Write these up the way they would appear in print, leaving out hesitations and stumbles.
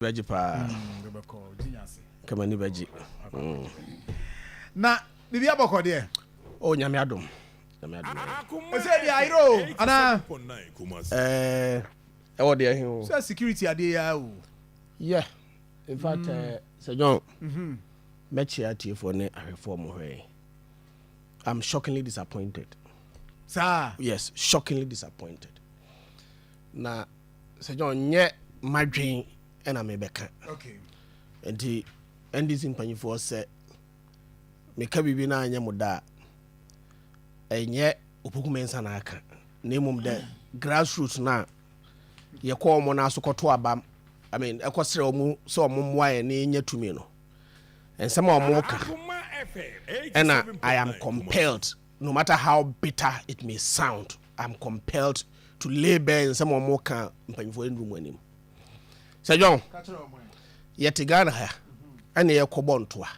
Beji pa. Kama ni beji. Na bibi aboko de. Oh nyame adom. O say di airo ana ewo de hin o. So security ade ya o. Yeah. In fact, Sir John. Mechi atie for ne reform hwe. I'm shockingly disappointed. Sir. Yes, shockingly disappointed. Na Sir John nye madwen ena mebeka. Okay. Enti NDC mpanyifo se meka bibi na anya muda enye opokumensa na aka na mum de grassroots na ye ko omo na so koto abam I mean ekosere omu so omo mwae na enya tumi no ensema omo ka and I am compelled no matter how bitter it may sound I'm compelled to lay bare in some omo ka mpanyifo ndum anim Sir John yete Ghana ha ane ye kobontoa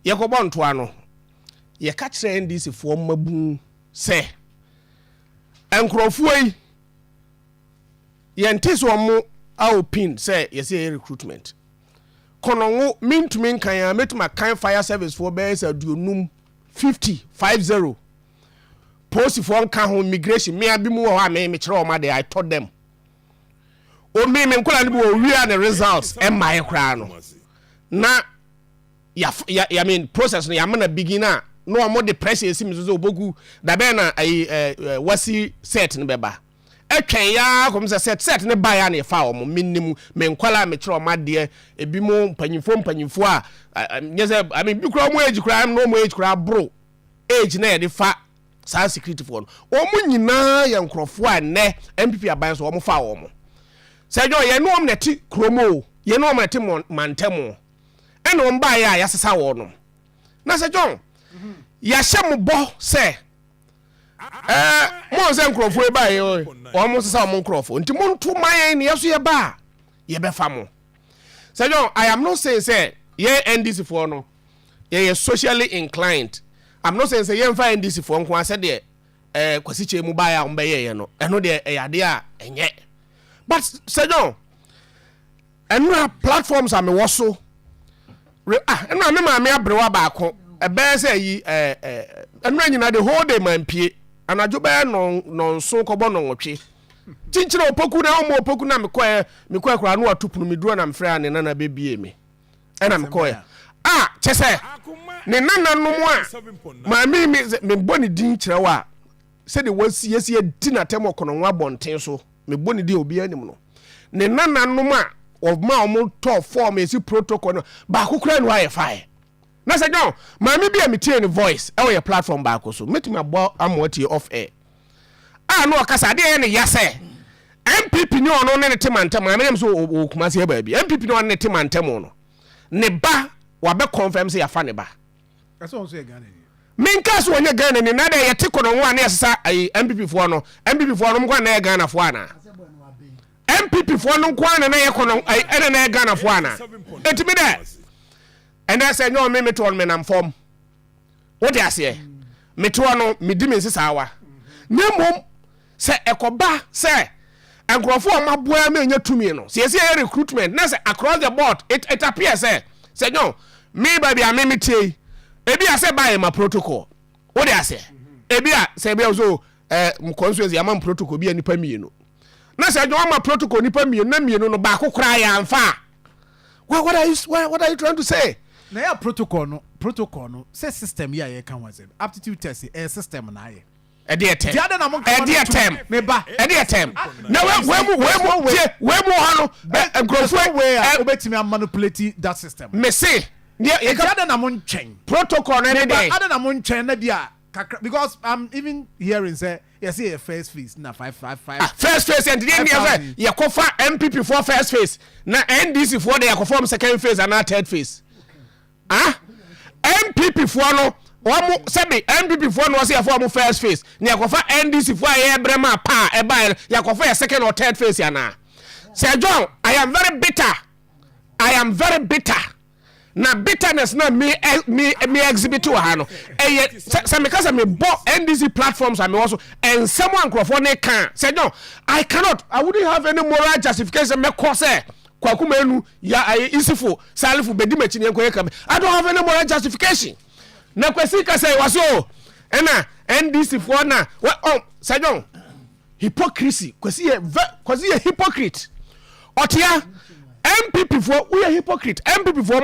ye kobontoa no ye ka kire NDC fo mabu se enkrofo yi ye ntiso mo opin se ye say recruitment kononwo mintumin kan ya metima kan fire service for be say aduonum 50 post for nka ho immigration me abi mu wo ha me kire o ma de I told them o me nkola ni bo wi an the results e my kra no na ya mean process no ya mana beginner no amo the pressure esi mizo obogu da be na wasi set ne beba etwen ya kom se set ne ba ya na fa o mo minnim me nkwala me kire o ma de ebi mo mpanyimfo a nyese I mean bi kura mo age kura no mo age kura bro age na ye de fa sa security for no o mo nyina ya nkrofo a ne MPP aban so o mo fa o mo se jo ye no om neti kromo ye no om neti mantemo ene om ba ya yasesa wo no na se John ya hye bo se mo se nkrofo e ba ye o mo sesa mo nkrofo nti mo nto man ne yeso ye ba ye be fa mo se John I am not saying say ye NDC for no ye socially inclined I'm not saying say ye mfa NDC for nko ase de kwasi che mu ba ya om be ye no eno de yade a enye but Sir John enra platforms am woso enra me ma me abrewa ba ko e be say yi enra nyina the whole day man pie anajo be no so kobo no nwotwe chinchira opoku na omo opoku na me ko kra no atupunu me duro na mfra ne na bebie me ena me ko chese ne nana no mo a ma me boni din kire wa se de wasi yesi edi na temo kono nwa bonten so me boni de obi anim no ne nana no ma of ma omo to form esi protocol no ba kokura no aye fire na se John ma me bia me tie ni voice e wo your platform ba ko so metimi abo amoti off air no kasa de ne yase MPP ni ono ne temanta ma me so okuma se ba bi MPP ni ono ne temanta mo no ne ba wa be confirm se ya fa ne ba eso on so e Ghana minka so onye Ghana ni na de yete kono ho ana yesesa MPP fo no mko na Ghana fo ana MPP fo no kwa na ye kono ene na Ghana fo ana etimi de and I say no me to on me nam form what dey ase me to no me di me nsesa wa nemom se ekoba se enkrofo maboa me nya tumi no se ye recruitment na se across the board it appears say no me baby me tie ebi ase buy my protocol what dey ase ebi a se ebi so constituency am protocol bi anipa mienu na se jo am protocol nipa mienu na mienu no ba kokora ya amfa what are you trying to say na ya protocol no say system ya ye kan waze aptitude test system na ye e dey term me ba e dey term na we mu hano grofo we obetimi manipulate that system me say ye ka na mo ntwen protocol na dey na mo ntwen na bia because I'm even hearing say you see a first phase na 555 first phase and the ye kofa MPP for first phase na NDC for dey perform second phase and third phase MPP for no omo sebi MPP for no say for mo first phase na ye kofa NDC for ye brema pa e ba ye kofa second or third phase yana Sir John I am very bitter na bitterness na me exhibit to ha no some because me bo NDC platforms and me also and someone crofone can say no I wouldn't have any moral justification me cause kwakuma enu ya isifo salifo bedi machi ne enkoye kam I don't have any moral justification na kwesi ka say waso ena NDC for na Sajon hypocrisy kwesi ye hypocrite otia MPP for we are hypocrite MPP for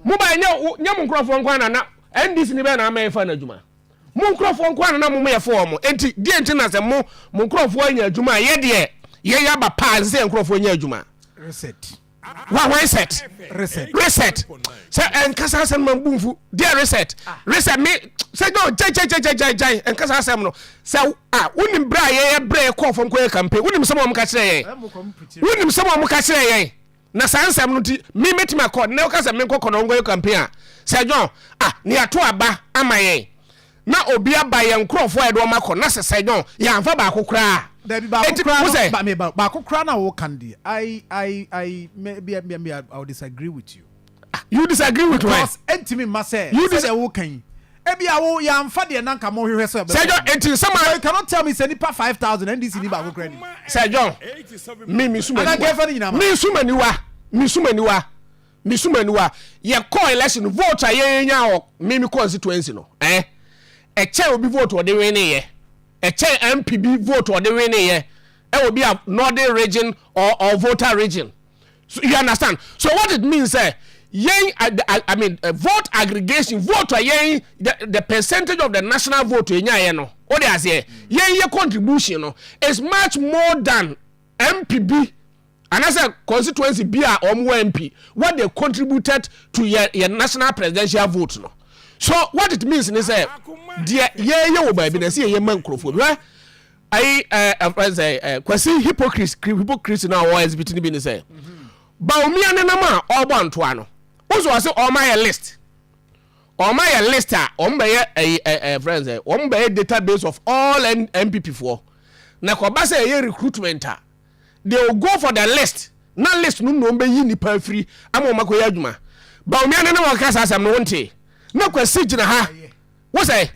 mo ba nya mo nkrofo nkwan na NDC ni be na ama efa na adwuma mo nkrofo nkwan na mo ye for mo enti die enti na se mo nkrofo anya adwuma ye de ye ya ba pa se nkrofo anya adwuma reset reset say enkasa asem man bumfu dia reset me say no jai enkasa asem no say unim bra ye bra call from ko campaign unim some am ka kire ye na sansam no ti me metima accord na okasa me nkọ no ngo campaign say John ni ato aba amaye na obi aba ye nkrofo e do makọ na say John ya amfa ba akokra ba kokra na wo kan di I maybe I will disagree with you. You disagree with me? Because entimi ma say you say wo kan ebi awo ya amfa de na nka mo hwehwe so say John enti sama you cannot tell me say nipa 5,000 NDC ni ba kokra ni say John me sumaniwa ye call election vote ayenya o me constituency no eche obi vote o de we ne ye eche MPB vote o de we ne ye e will be a northern region or voter region. So you understand? So what it means I mean vote aggregation vote the percentage of the national vote no what they say your contribution no is much more than MPB and as a constituency be a MP what they contributed to your national presidential vote no. So what it means is say you baby na see your man crofo kwasi hypocrisy na wa exhibit bi ni say ba omi anenama ogbo antoa no ozo ase o my list friends o my database of all MPP for na ko ba say recruitment they will go for the list na list no be yi nipa free ama makoya adwuma ba omi anenama ka sa asam no wonte na kwasi gina ha wo say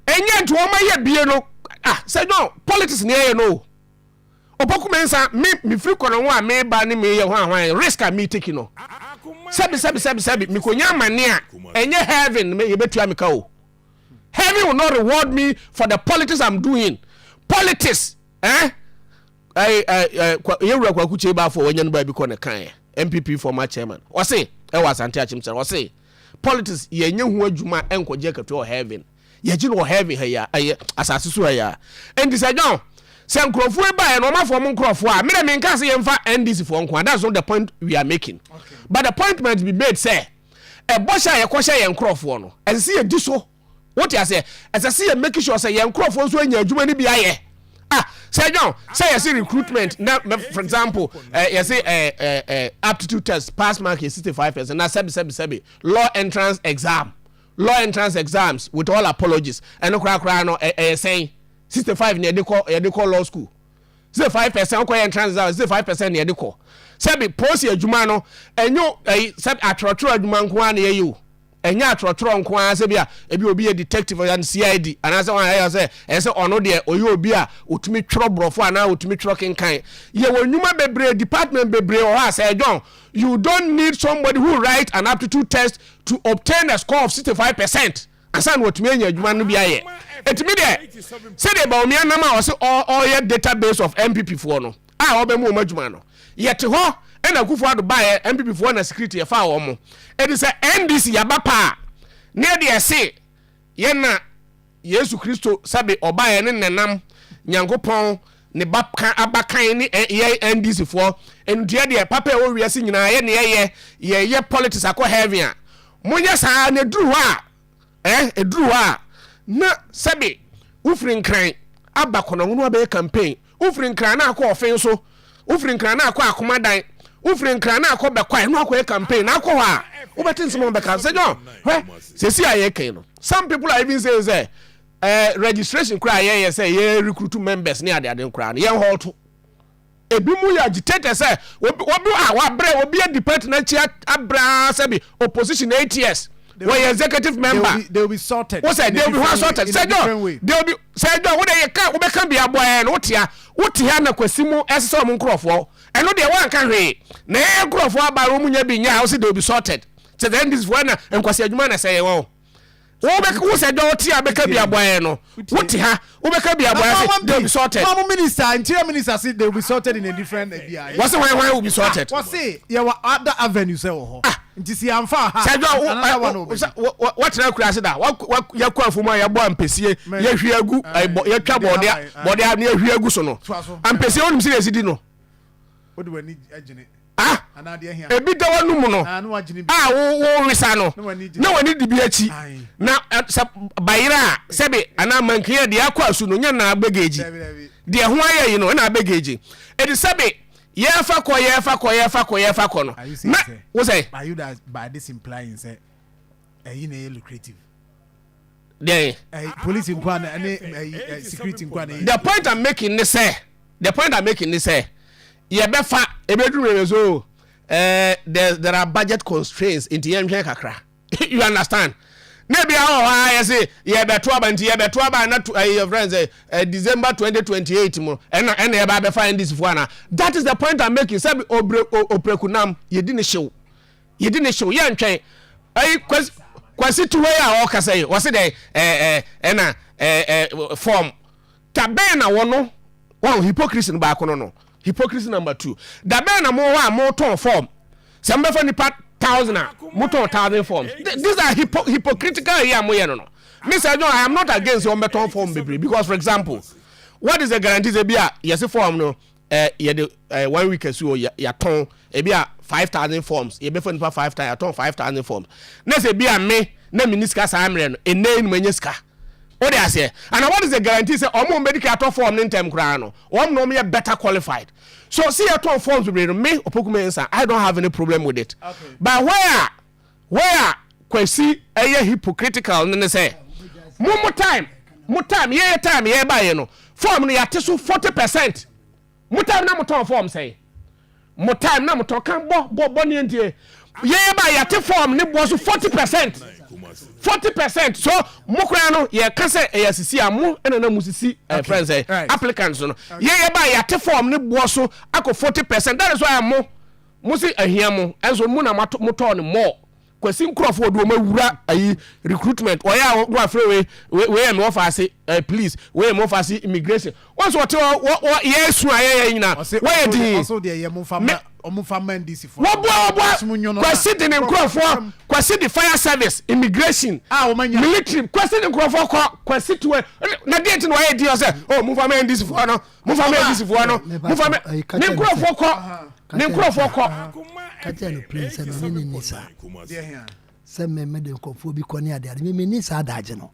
enye nto o my bie no say no politics near no opokumensa me free kono ho a me ba ni me ye ho ahwan risk am me taking no sabi me konya mane a enye heaven me ye betua me ka o heaven will not reward me for the politics I'm doing politics yewura kwa kuche ba for wanya no ba bi ko ne kan MPP former chairman o say e was anti achimcha o say politics ye nya hu adwuma enkoje kato heaven ye gino wo heaven ha ya asase so ya and say John say nkrofo e ba no ma form nkrofo a me nka say yemfa NDC for nko that's not the point we are making okay. But the point must be made say e bosha ye kwosha ye nkrofo no and see ye diso what you say as I see you make sure say ye nkrofo so anya adwuma ni bia ye say John say you see recruitment now for example you say aptitude test pass mark is 65% na 7 law entrance exams with all apologies and no no saying 65 near the call law school 65% ko entrance exam 65% near the call say post your adwuma no enyo say atrotro adwuma nko an ye you enya atrotro nko an say bia ebi obi a detective and CID and as one say ono de oyi obi a otumi twro brofo ana otumi twro kenkan ye wonwuma bebre department bebre o ha say John you don't need somebody who write an aptitude test to obtain a score of 65%. Asan wotumi anya adwuma no bia ye etimi de say de ba omi anama o say all your database of MPP for no obemu o madwuma no yete ho ena kufu ado ba ye MPP for na security ye fa wo mo e dey say NDC ya ba pa ne de say ye na Yesu Kristo sabe oba ye ne nenam Nyankopon ne abakan ni ye NDC for entua de papa e wo wiase nyina ye ne ye politics akọ heaven a monya saa ne duru ha eduru ha na sabe ufrin kran abakono no abe campaign ufrin kran na akọ ofen so ufrin kran na akọ Akoma dan ufrin kran na akọ bekwa no akọ campaign na akọ ha obetin some beka say John se si aye kan no some people are even say registration cry ye say ye recruit members ni ade kra ye hold ebi mu ya agitator say obi wa bre obi a department chi abra say be opposition 8 years when executive member they will be sorted. What say they will be sorted? Say no. They will be say no. What they can we can be aboy no tia. What tia na kwasimu ese so mo nkrofo. I know they one can read. Nay, grow for about Romunia being house, they'll be sorted. So then this one and Quasiadumana say, oh. Who said, don't tear Becca bueno? What ha? Ubeka be a boy, they'll be sorted. Minister, interior minister said they'll be sorted in a different area. What's the way will be sorted? What's say? You were other avenues. You see, I'm far. What's now class that? What your call for my boy and Pessie? Yes, you are good. Your trouble there, but they are near here. Gusono. And Pessie on serious, didn't. What do I need? Ah, a bit of one numono. Ah, Risano. No one need to be a cheat. Now, Baira, Sebi, and I'm here, the Aqua Sununya, baggage. Dear, why you know, and I baggage. It is Sebi, Yafako. Was I? By you that by this implying, say, a lucrative. They police in Kwan and security in Kwan. The point I'm making this, say, Yebefa a bedroom so there are budget constraints in the kakra. You understand? Maybe I say Yebetwaba not your friends December 2028 and Yeba find this one. That is the point I'm making. Sabi Oprekunam, you didn't show. Yan train. Kwasi to where or say was it form Tabena one hypocrisy back no. Hypocrisy number 2. The man more ton form. Some of the part 1,000 motor 1,000 forms. These are hypocritical here. Mr. John, I am not against your meton form because, for example, what is the guarantee? Yes, form no. 1 week as you ya ton. 5,000 forms. You be for 5,000 forms. Next be a me. Ne miniska samren. A name meniska. What they say, and what is the guarantee? Say, medical form in time crano. No me better qualified. So see a ton forms will be me or I don't have any problem with it. Okay. But where Kwesi a hypocritical and they say, more time, yeah, by you know, form ni atisu 40%. More time na muton form say. More time na muton can bo ni ndie. Yeah, by yate form ni bosu 40%. 40%. So mokrano ye kase ASC amu ena na musisi friends applicants no ye ba ya te form ne boso ako 40%. That is why amu musi ahiamu enso mu na moto ne more kwasi nkrofo do mawura ayi recruitment or ya do afre we am offer say please we am offer say immigration once what yesu aye nyina we di also there ye mu fama omufama ndisi for kwasi de nkrofo kwasi the fire service immigration military kwasi de nkrofo kwasi to na date no aye di o say oh mufama ndisi for no mufama ndisi for no mufama nkrofo ko kati no prince no ni nisa se me de nkofo bi ko ni ade me ni sa adaje no